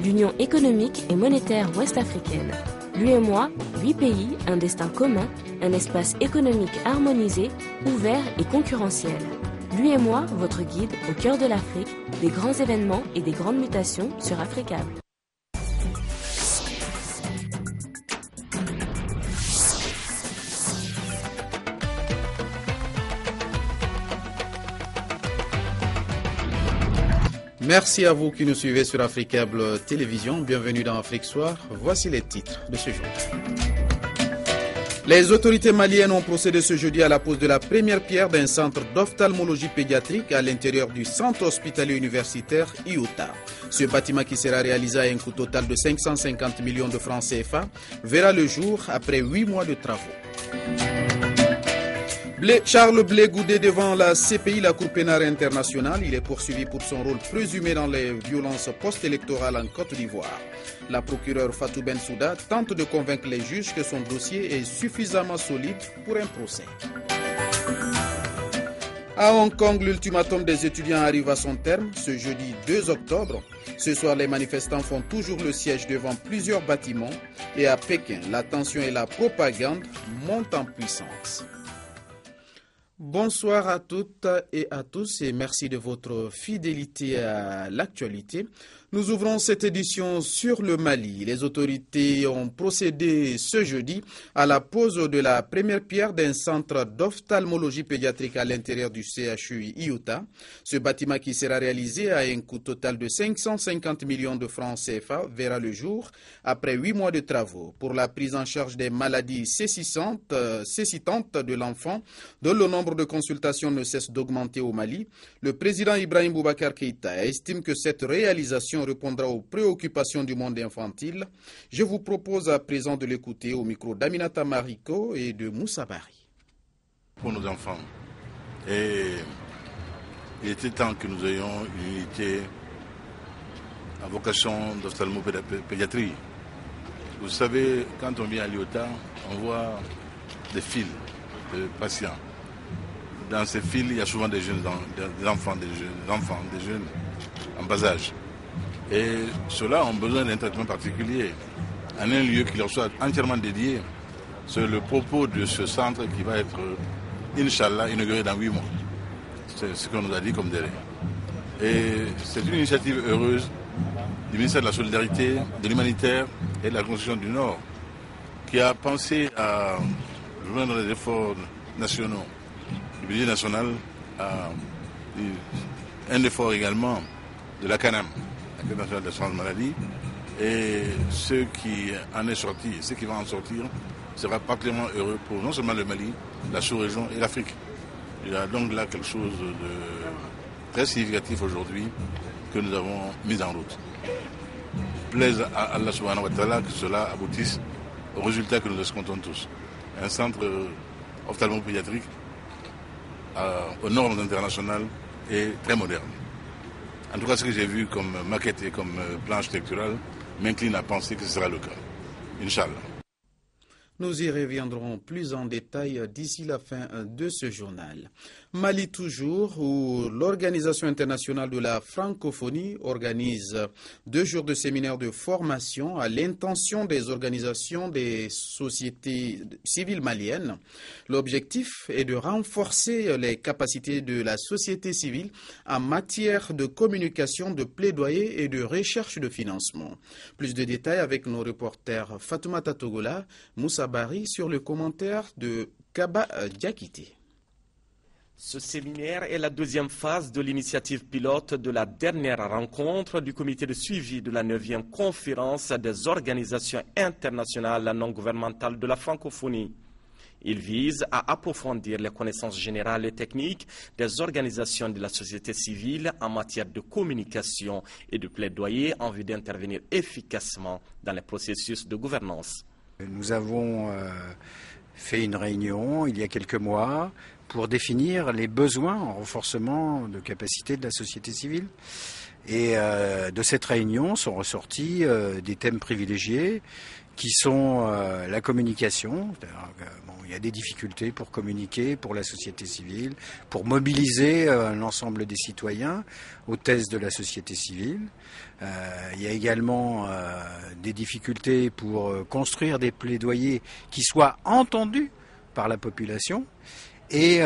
l'Union économique et monétaire ouest-africaine. L'UEMOA, 8 pays, un destin commun, un espace économique harmonisé, ouvert et concurrentiel. L'UEMOA, votre guide au cœur de l'Afrique, des grands événements et des grandes mutations sur Africable. Merci à vous qui nous suivez sur Africable Télévision. Bienvenue dans Afrique Soir. Voici les titres de ce jour. Les autorités maliennes ont procédé ce jeudi à la pose de la première pierre d'un centre d'ophtalmologie pédiatrique à l'intérieur du centre hospitalier universitaire IOTA. Ce bâtiment, qui sera réalisé à un coût total de 550 millions de francs CFA, verra le jour après 8 mois de travaux. Charles Blé Goudé devant la CPI, la Cour pénale internationale. Il est poursuivi pour son rôle présumé dans les violences post-électorales en Côte d'Ivoire. La procureure Fatou Bensouda tente de convaincre les juges que son dossier est suffisamment solide pour un procès. À Hong Kong, l'ultimatum des étudiants arrive à son terme ce jeudi 2 octobre. Ce soir, les manifestants font toujours le siège devant plusieurs bâtiments. Et à Pékin, la tension et la propagande montent en puissance. Bonsoir à toutes et à tous et merci de votre fidélité à l'actualité. Nous ouvrons cette édition sur le Mali. Les autorités ont procédé ce jeudi à la pose de la première pierre d'un centre d'ophtalmologie pédiatrique à l'intérieur du CHU IOTA. Ce bâtiment, qui sera réalisé à un coût total de 550 millions de francs CFA, verra le jour après 8 mois de travaux pour la prise en charge des maladies cécitantes de l'enfant, dont le nombre de consultations ne cesse d'augmenter au Mali. Le président Ibrahim Boubacar Keïta estime que cette réalisation répondra aux préoccupations du monde infantile. Je vous propose à présent de l'écouter au micro d'Aminata Mariko et de Moussa Bari. Pour nos enfants, et il était temps que nous ayons une unité à vocation d'ophtalmopédiatrie. Vous savez, quand on vient à l'IOTA, on voit des files de patients. Dans ces files, il y a souvent des jeunes, des enfants en bas âge. Et ceux-là ont besoin d'un traitement particulier, en un lieu qui leur soit entièrement dédié. C'est le propos de ce centre qui va être, Inch'Allah, inauguré dans 8 mois. C'est ce qu'on nous a dit comme délai. Et c'est une initiative heureuse du ministère de la Solidarité, de l'Humanitaire et de la Construction du Nord, qui a pensé à joindre les efforts nationaux du budget national à un effort également de la CANAM, la Caisse nationale d'assurance maladie, et ce qui en est sorti, ce qui va en sortir, sera particulièrement heureux pour non seulement le Mali, la sous-région et l'Afrique. Il y a donc là quelque chose de très significatif aujourd'hui que nous avons mis en route. Plaise à Allah subhanahu wa ta'ala que cela aboutisse au résultat que nous escomptons tous. Un centre ophtalmopédiatrique aux normes internationales et très moderne. En tout cas, ce que j'ai vu comme maquette et comme plan architectural m'incline à penser que ce sera le cas. Inch'Allah. Nous y reviendrons plus en détail d'ici la fin de ce journal. Mali toujours, où l'Organisation internationale de la francophonie organise 2 jours de séminaire de formation à l'intention des organisations des sociétés civiles maliennes. L'objectif est de renforcer les capacités de la société civile en matière de communication, de plaidoyer et de recherche de financement. Plus de détails avec nos reporters Fatoumata Togola, Moussa Bari sur le commentaire de Kaba Diakité. Ce séminaire est la 2e phase de l'initiative pilote de la dernière rencontre du comité de suivi de la 9e conférence des organisations internationales non gouvernementales de la francophonie. Il vise à approfondir les connaissances générales et techniques des organisations de la société civile en matière de communication et de plaidoyer en vue d'intervenir efficacement dans les processus de gouvernance. Nous avons fait une réunion il y a quelques mois pour définir les besoins en renforcement de capacité de la société civile. Et de cette réunion sont ressortis des thèmes privilégiés qui sont la communication. Il y a des difficultés pour communiquer, pour la société civile, pour mobiliser l'ensemble des citoyens aux thèses de la société civile. Il y a également des difficultés pour construire des plaidoyers qui soient entendus par la population et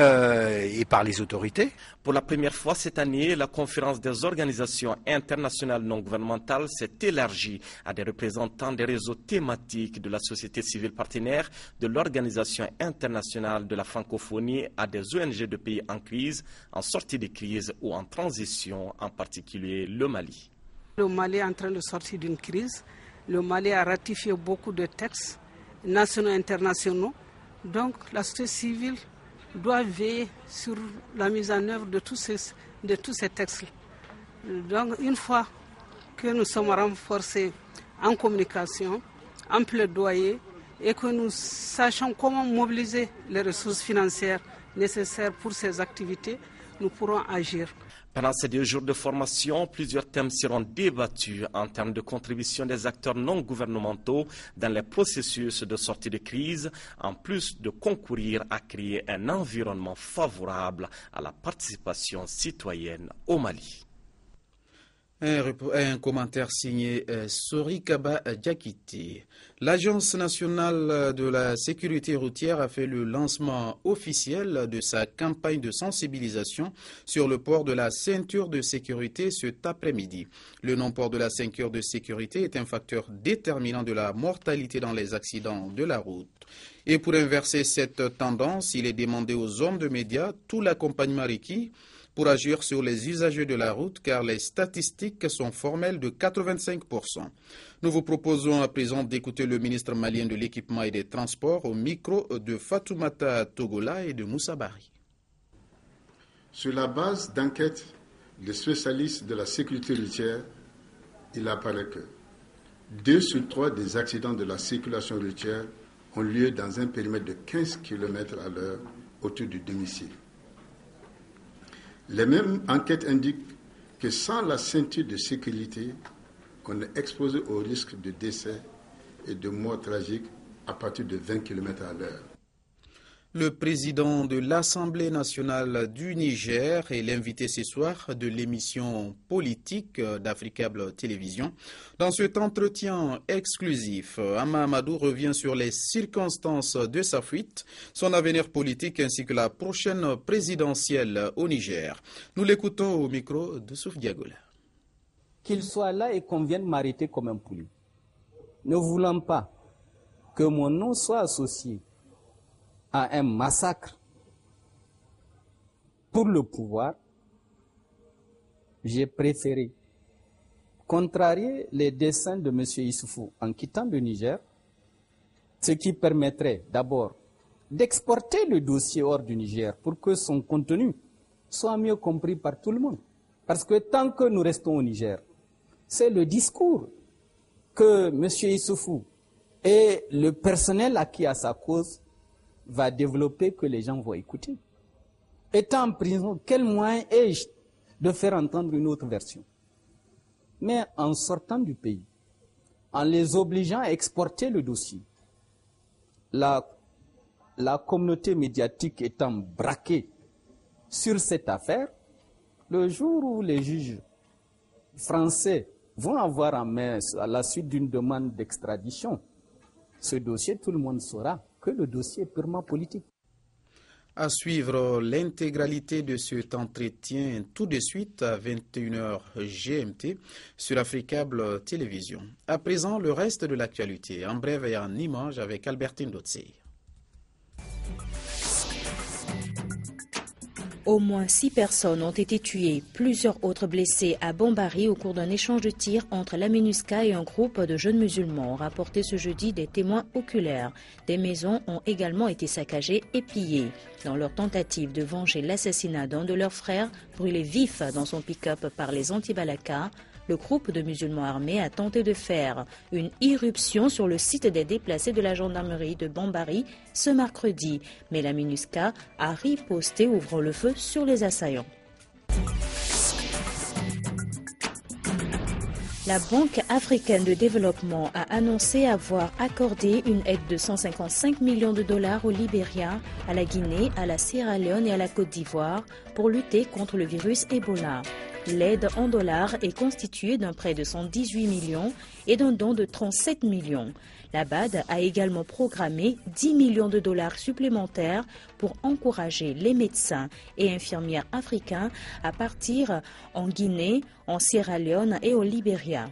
par les autorités. Pour la première fois cette année, la conférence des organisations internationales non gouvernementales s'est élargie à des représentants des réseaux thématiques de la société civile partenaire, de l'Organisation internationale de la francophonie, à des ONG de pays en crise, en sortie de crise ou en transition, en particulier le Mali. Le Mali est en train de sortir d'une crise. Le Mali a ratifié beaucoup de textes nationaux et internationaux. Donc la société civile doit veiller sur la mise en œuvre de tous ces textes. Donc une fois que nous sommes renforcés en communication, en plaidoyer et que nous sachons comment mobiliser les ressources financières nécessaires pour ces activités, nous pourrons agir. Pendant ces 2 jours de formation, plusieurs thèmes seront débattus en termes de contribution des acteurs non gouvernementaux dans les processus de sortie de crise, en plus de concourir à créer un environnement favorable à la participation citoyenne au Mali. Un commentaire signé Sorikaba Diakité. L'Agence nationale de la sécurité routière a fait le lancement officiel de sa campagne de sensibilisation sur le port de la ceinture de sécurité cet après-midi. Le non-port de la ceinture de sécurité est un facteur déterminant de la mortalité dans les accidents de la route. Et pour inverser cette tendance, il est demandé aux hommes de médias tout l'accompagnement requis pour agir sur les usagers de la route, car les statistiques sont formelles de 85%. Nous vous proposons à présent d'écouter le ministre malien de l'équipement et des transports au micro de Fatoumata Togola et de Moussa Bari. Sur la base d'enquêtes des spécialistes de la sécurité routière, il apparaît que 2 sur 3 des accidents de la circulation routière ont lieu dans un périmètre de 15 km/h autour du domicile. Les mêmes enquêtes indiquent que sans la ceinture de sécurité, on est exposé au risque de décès et de mort tragique à partir de 20 km/h. Le président de l'Assemblée nationale du Niger est l'invité ce soir de l'émission politique d'Africable Télévision. Dans cet entretien exclusif, Ama Amadou revient sur les circonstances de sa fuite, son avenir politique ainsi que la prochaine présidentielle au Niger. Nous l'écoutons au micro de Souf Diagola. Qu'il soit là et qu'on vienne m'arrêter comme un poulet. Ne voulant pas que mon nom soit associé à un massacre pour le pouvoir, j'ai préféré contrarier les desseins de M. Issoufou en quittant le Niger, ce qui permettrait d'abord d'exporter le dossier hors du Niger pour que son contenu soit mieux compris par tout le monde. Parce que tant que nous restons au Niger, c'est le discours que M. Issoufou et le personnel acquis à sa cause va développer que les gens vont écouter. Étant en prison, quel moyen ai-je de faire entendre une autre version? Mais en sortant du pays, en les obligeant à exporter le dossier, la communauté médiatique étant braquée sur cette affaire, le jour où les juges français vont avoir en main, à la suite d'une demande d'extradition, ce dossier, tout le monde saura que le dossier est purement politique. À suivre l'intégralité de cet entretien tout de suite à 21h GMT sur Africable Télévision. À présent, le reste de l'actualité, en bref et en images avec Albertine Dotsey. Au moins 6 personnes ont été tuées, plusieurs autres blessées à Bombari au cours d'un échange de tirs entre la MINUSCA et un groupe de jeunes musulmans, ont rapporté ce jeudi des témoins oculaires. Des maisons ont également été saccagées et pillées. Dans leur tentative de venger l'assassinat d'un de leurs frères, brûlé vif dans son pick-up par les anti-Balaka, le groupe de musulmans armés a tenté de faire une irruption sur le site des déplacés de la gendarmerie de Bombari ce mercredi. Mais la MINUSCA a riposté, ouvrant le feu sur les assaillants. La Banque africaine de développement a annoncé avoir accordé une aide de 155 millions de dollars au Libéria, à la Guinée, à la Sierra Leone et à la Côte d'Ivoire pour lutter contre le virus Ebola. L'aide en dollars est constituée d'un prêt de 118 millions et d'un don de 37 millions. La BAD a également programmé 10 millions de dollars supplémentaires pour encourager les médecins et infirmières africains à partir en Guinée, en Sierra Leone et au Libéria.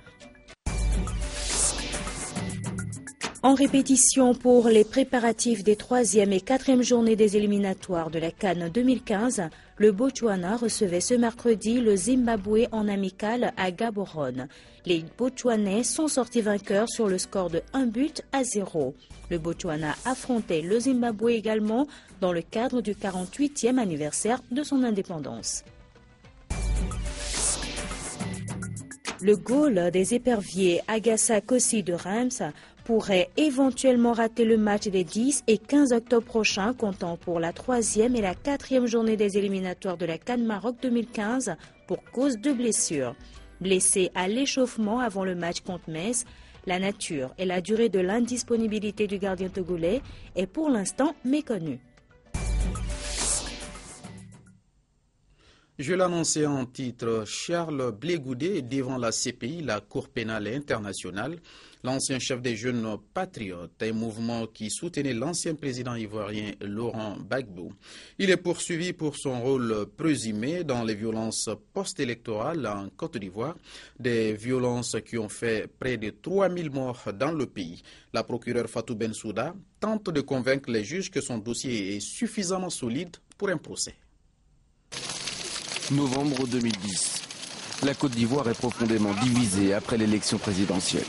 En répétition pour les préparatifs des 3e et 4e journées des éliminatoires de la CAN 2015, le Botswana recevait ce mercredi le Zimbabwe en amical à Gaborone. Les Botswanais sont sortis vainqueurs sur le score de 1-0. Le Botswana affrontait le Zimbabwe également dans le cadre du 48e anniversaire de son indépendance. Le goal des éperviers Agassa Kossi de Reims pourrait éventuellement rater le match des 10 et 15 octobre prochains, comptant pour la 3e et la 4e journée des éliminatoires de la CAN Maroc 2015 pour cause de blessure. Blessé à l'échauffement avant le match contre Metz, la nature et la durée de l'indisponibilité du gardien togolais est pour l'instant méconnue. Je l'annonçais en titre, Charles Blé Goudé est devant la CPI, la Cour pénale internationale. L'ancien chef des Jeunes Patriotes, un mouvement qui soutenait l'ancien président ivoirien Laurent Gbagbo. Il est poursuivi pour son rôle présumé dans les violences post-électorales en Côte d'Ivoire, des violences qui ont fait près de 3000 morts dans le pays. La procureure Fatou Bensouda tente de convaincre les juges que son dossier est suffisamment solide pour un procès. Novembre 2010. La Côte d'Ivoire est profondément divisée après l'élection présidentielle.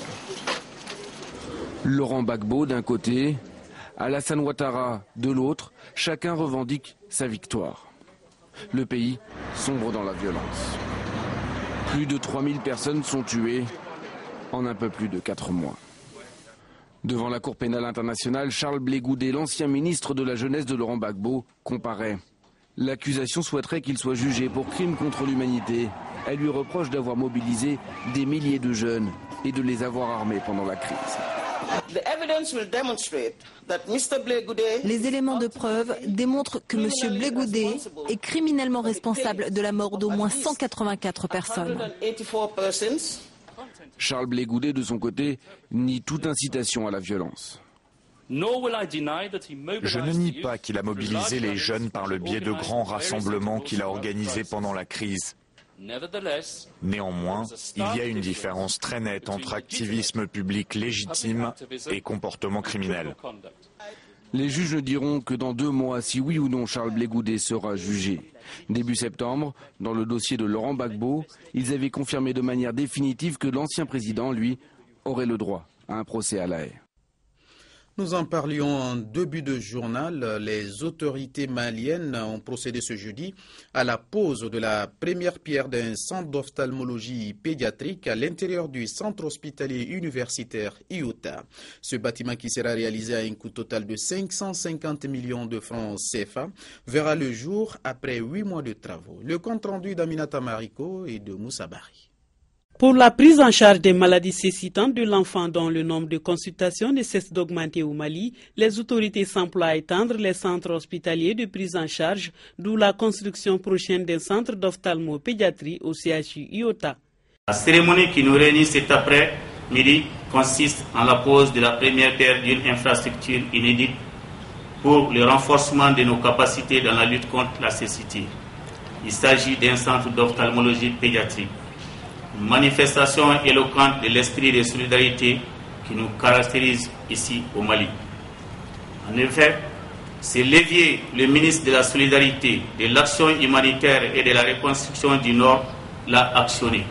Laurent Gbagbo d'un côté, Alassane Ouattara de l'autre, chacun revendique sa victoire. Le pays sombre dans la violence. Plus de 3000 personnes sont tuées en un peu plus de 4 mois. Devant la Cour pénale internationale, Charles Blé Goudé, l'ancien ministre de la jeunesse de Laurent Gbagbo, comparaît. L'accusation souhaiterait qu'il soit jugé pour crime contre l'humanité. Elle lui reproche d'avoir mobilisé des milliers de jeunes et de les avoir armés pendant la crise. Les éléments de preuve démontrent que M. Blé Goudé est criminellement responsable de la mort d'au moins 184 personnes. Charles Blé Goudé, de son côté, nie toute incitation à la violence. Je ne nie pas qu'il a mobilisé les jeunes par le biais de grands rassemblements qu'il a organisés pendant la crise. Néanmoins, il y a une différence très nette entre activisme public légitime et comportement criminel. Les juges ne diront que dans 2 mois si oui ou non Charles Blé Goudé sera jugé. Début septembre, dans le dossier de Laurent Gbagbo, ils avaient confirmé de manière définitive que l'ancien président, lui, aurait le droit à un procès à La Haye. Nous en parlions en début de journal. Les autorités maliennes ont procédé ce jeudi à la pose de la première pierre d'un centre d'ophtalmologie pédiatrique à l'intérieur du centre hospitalier universitaire IOTA. Ce bâtiment, qui sera réalisé à un coût total de 550 millions de francs CFA, verra le jour après 8 mois de travaux. Le compte-rendu d'Aminata Mariko et de Moussa Bari. Pour la prise en charge des maladies cécitantes de l'enfant dont le nombre de consultations ne cesse d'augmenter au Mali, les autorités s'emploient à étendre les centres hospitaliers de prise en charge, d'où la construction prochaine d'un centre d'ophtalmopédiatrie au CHU IOTA. La cérémonie qui nous réunit cet après-midi consiste en la pose de la première pierre d'une infrastructure inédite pour le renforcement de nos capacités dans la lutte contre la cécité. Il s'agit d'un centre d'ophtalmologie pédiatrique. Une manifestation éloquente de l'esprit de solidarité qui nous caractérise ici au Mali. En effet, ce levier, le ministre de la Solidarité, de l'Action humanitaire et de la reconstruction du Nord l'a actionné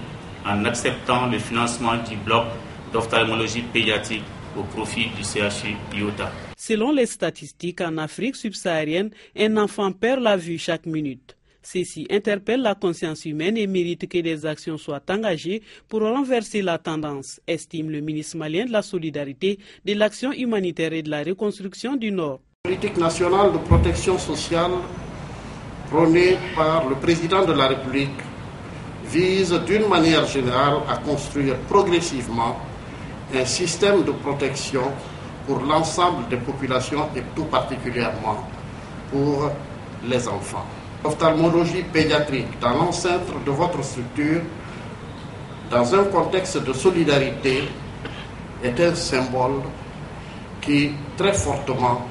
en acceptant le financement du bloc d'ophtalmologie pédiatrique au profit du CHU IOTA. Selon les statistiques, en Afrique subsaharienne, un enfant perd la vue chaque minute. Ceci interpelle la conscience humaine et mérite que des actions soient engagées pour renverser la tendance, estime le ministre malien de la Solidarité, de l'Action humanitaire et de la reconstruction du Nord. La politique nationale de protection sociale prônée par le président de la République vise d'une manière générale à construire progressivement un système de protection pour l'ensemble des populations et tout particulièrement pour les enfants. L'ophtalmologie pédiatrique dans l'enceinte de votre structure, dans un contexte de solidarité, est un symbole qui très fortement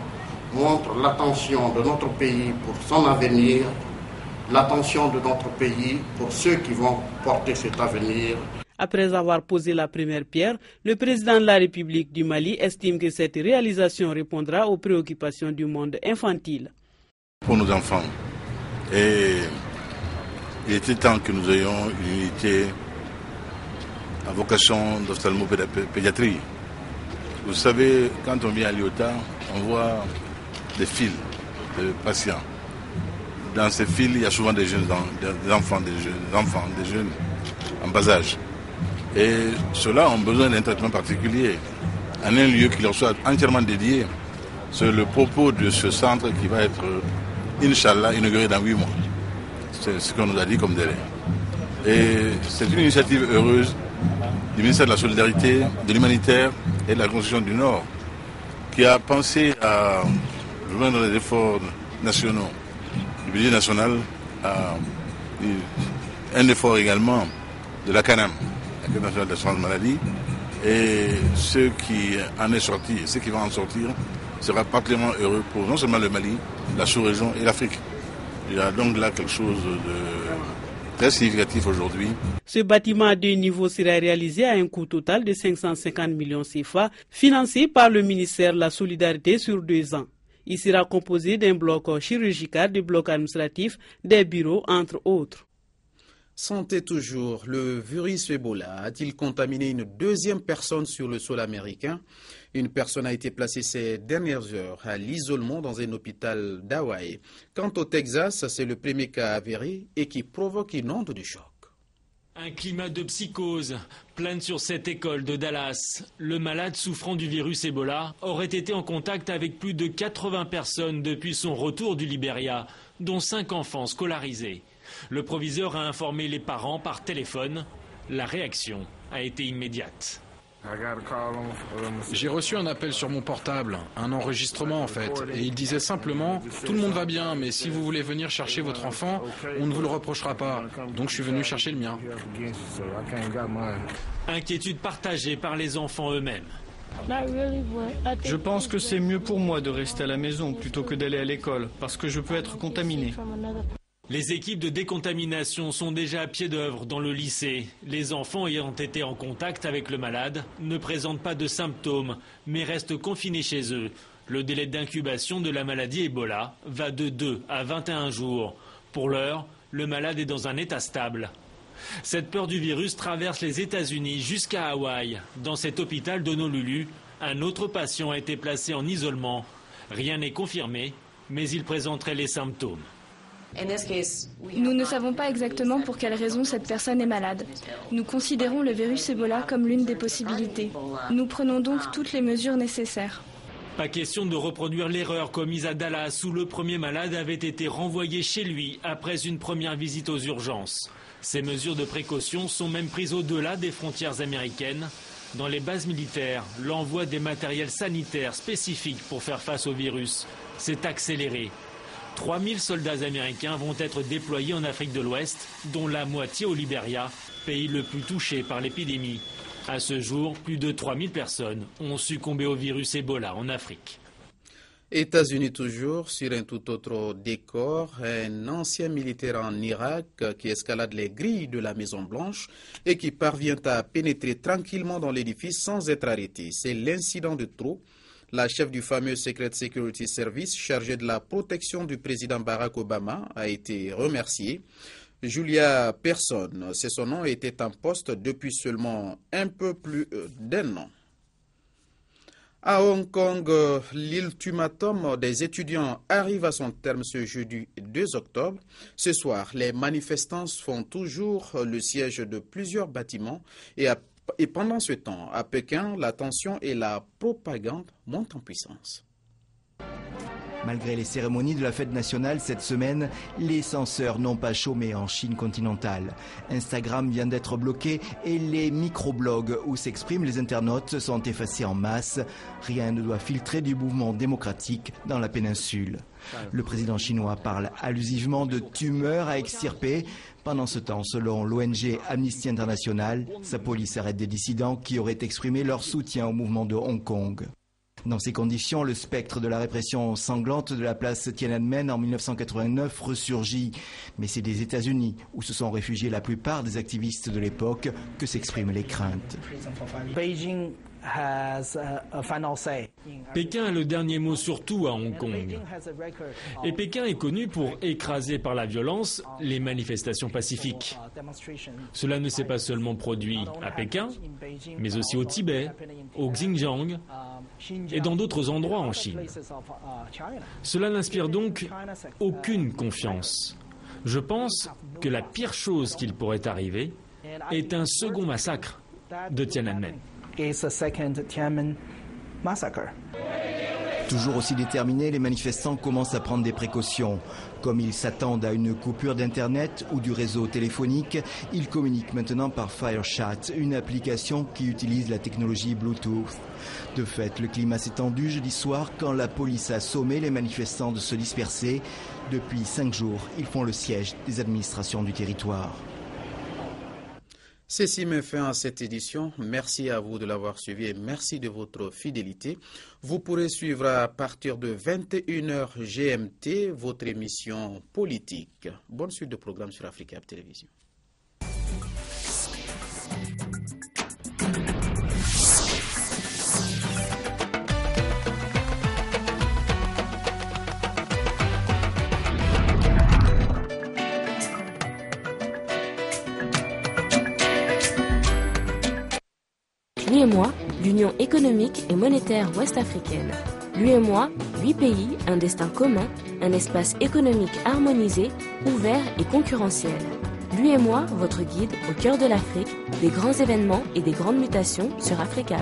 montre l'attention de notre pays pour son avenir, l'attention de notre pays pour ceux qui vont porter cet avenir. Après avoir posé la première pierre, le président de la République du Mali estime que cette réalisation répondra aux préoccupations du monde infantile. Pour nos enfants, et il était temps que nous ayons une unité à vocation d'ophtalmopédiatrie. Vous savez, quand on vient à l'IOTA, on voit des files de patients. Dans ces files, il y a souvent des jeunes, des enfants, des jeunes en bas âge. Et ceux-là ont besoin d'un traitement particulier, en un lieu qui leur soit entièrement dédié. C'est le propos de ce centre qui va être, Inch'Allah, inauguré dans 8 mois. C'est ce qu'on nous a dit comme délai. Et c'est une initiative heureuse du ministère de la Solidarité, de l'Humanitaire et de la Construction du Nord, qui a pensé à joindre les efforts nationaux du budget national à un effort également de la CANAM, la Caisse nationale d'assurance maladie, et ce qui en est sorti, ce qui va en sortir, sera particulièrement heureux pour non seulement le Mali, la sous-région et l'Afrique. Il y a donc là quelque chose de très significatif aujourd'hui. Ce bâtiment à 2 niveaux sera réalisé à un coût total de 550 millions CFA, financé par le ministère de la Solidarité sur 2 ans. Il sera composé d'un bloc chirurgical, de blocs administratifs, des bureaux, entre autres. Santé toujours, le virus Ebola a-t-il contaminé une 2e personne sur le sol américain? Une personne a été placée ces dernières heures à l'isolement dans un hôpital d'Hawaï. Quant au Texas, c'est le premier cas avéré et qui provoque une onde de choc. Un climat de psychose plane sur cette école de Dallas. Le malade souffrant du virus Ebola aurait été en contact avec plus de 80 personnes depuis son retour du Libéria, dont 5 enfants scolarisés. Le proviseur a informé les parents par téléphone. La réaction a été immédiate. J'ai reçu un appel sur mon portable, un enregistrement en fait, et il disait simplement « Tout le monde va bien, mais si vous voulez venir chercher votre enfant, on ne vous le reprochera pas. » Donc je suis venu chercher le mien. Inquiétude partagée par les enfants eux-mêmes. Je pense que c'est mieux pour moi de rester à la maison plutôt que d'aller à l'école, parce que je peux être contaminé. Les équipes de décontamination sont déjà à pied d'œuvre dans le lycée. Les enfants ayant été en contact avec le malade ne présentent pas de symptômes, mais restent confinés chez eux. Le délai d'incubation de la maladie Ebola va de 2 à 21 jours. Pour l'heure, le malade est dans un état stable. Cette peur du virus traverse les États-Unis jusqu'à Hawaï. Dans cet hôpital d'Honolulu, un autre patient a été placé en isolement. Rien n'est confirmé, mais il présenterait les symptômes. Nous ne savons pas exactement pour quelle raison cette personne est malade. Nous considérons le virus Ebola comme l'une des possibilités. Nous prenons donc toutes les mesures nécessaires. Pas question de reproduire l'erreur commise à Dallas où le premier malade avait été renvoyé chez lui après une première visite aux urgences. Ces mesures de précaution sont même prises au-delà des frontières américaines. Dans les bases militaires, l'envoi des matériels sanitaires spécifiques pour faire face au virus s'est accéléré. 3000 soldats américains vont être déployés en Afrique de l'Ouest, dont la moitié au Libéria, pays le plus touché par l'épidémie. À ce jour, plus de 3000 personnes ont succombé au virus Ebola en Afrique. États-Unis toujours, sur un tout autre décor, un ancien militaire en Irak qui escalade les grilles de la Maison-Blanche et qui parvient à pénétrer tranquillement dans l'édifice sans être arrêté. C'est l'incident de trop. La chef du fameux Secret Security Service chargée de la protection du président Barack Obama a été remerciée. Julia Persson, c'est son nom, était en poste depuis seulement un peu plus d'1 an. À Hong Kong, l'ultimatum des étudiants arrive à son terme ce jeudi 2 octobre. Ce soir, les manifestants font toujours le siège de plusieurs bâtiments et pendant ce temps, à Pékin, la tension et la propagande montent en puissance. Malgré les cérémonies de la fête nationale cette semaine, les censeurs n'ont pas chômé en Chine continentale. Instagram vient d'être bloqué et les microblogs où s'expriment les internautes sont effacés en masse. Rien ne doit filtrer du mouvement démocratique dans la péninsule. Le président chinois parle allusivement de tumeurs à extirper. Pendant ce temps, selon l'ONG Amnesty International, sa police arrête des dissidents qui auraient exprimé leur soutien au mouvement de Hong Kong. Dans ces conditions, le spectre de la répression sanglante de la place Tiananmen en 1989 ressurgit. Mais c'est des États-Unis, où se sont réfugiés la plupart des activistes de l'époque, que s'expriment les craintes. Pékin a le dernier mot sur tout à Hong Kong. Et Pékin est connu pour écraser par la violence les manifestations pacifiques. Cela ne s'est pas seulement produit à Pékin, mais aussi au Tibet, au Xinjiang et dans d'autres endroits en Chine. Cela n'inspire donc aucune confiance. Je pense que la pire chose qu'il pourrait arriver est un second massacre de Tiananmen. Toujours aussi déterminés, les manifestants commencent à prendre des précautions. Comme ils s'attendent à une coupure d'Internet ou du réseau téléphonique, ils communiquent maintenant par FireChat, une application qui utilise la technologie Bluetooth. De fait, le climat s'est tendu jeudi soir quand la police a sommé les manifestants de se disperser. Depuis 5 jours, ils font le siège des administrations du territoire. Ceci met fin à cette édition. Merci à vous de l'avoir suivi et merci de votre fidélité. Vous pourrez suivre à partir de 21h GMT votre émission politique. Bonne suite de programmes sur Africa Télévision. L'UEMOA, l'Union économique et monétaire ouest-africaine. L'UEMOA, 8 pays, un destin commun, un espace économique harmonisé, ouvert et concurrentiel. L'UEMOA, votre guide au cœur de l'Afrique, des grands événements et des grandes mutations sur Africa.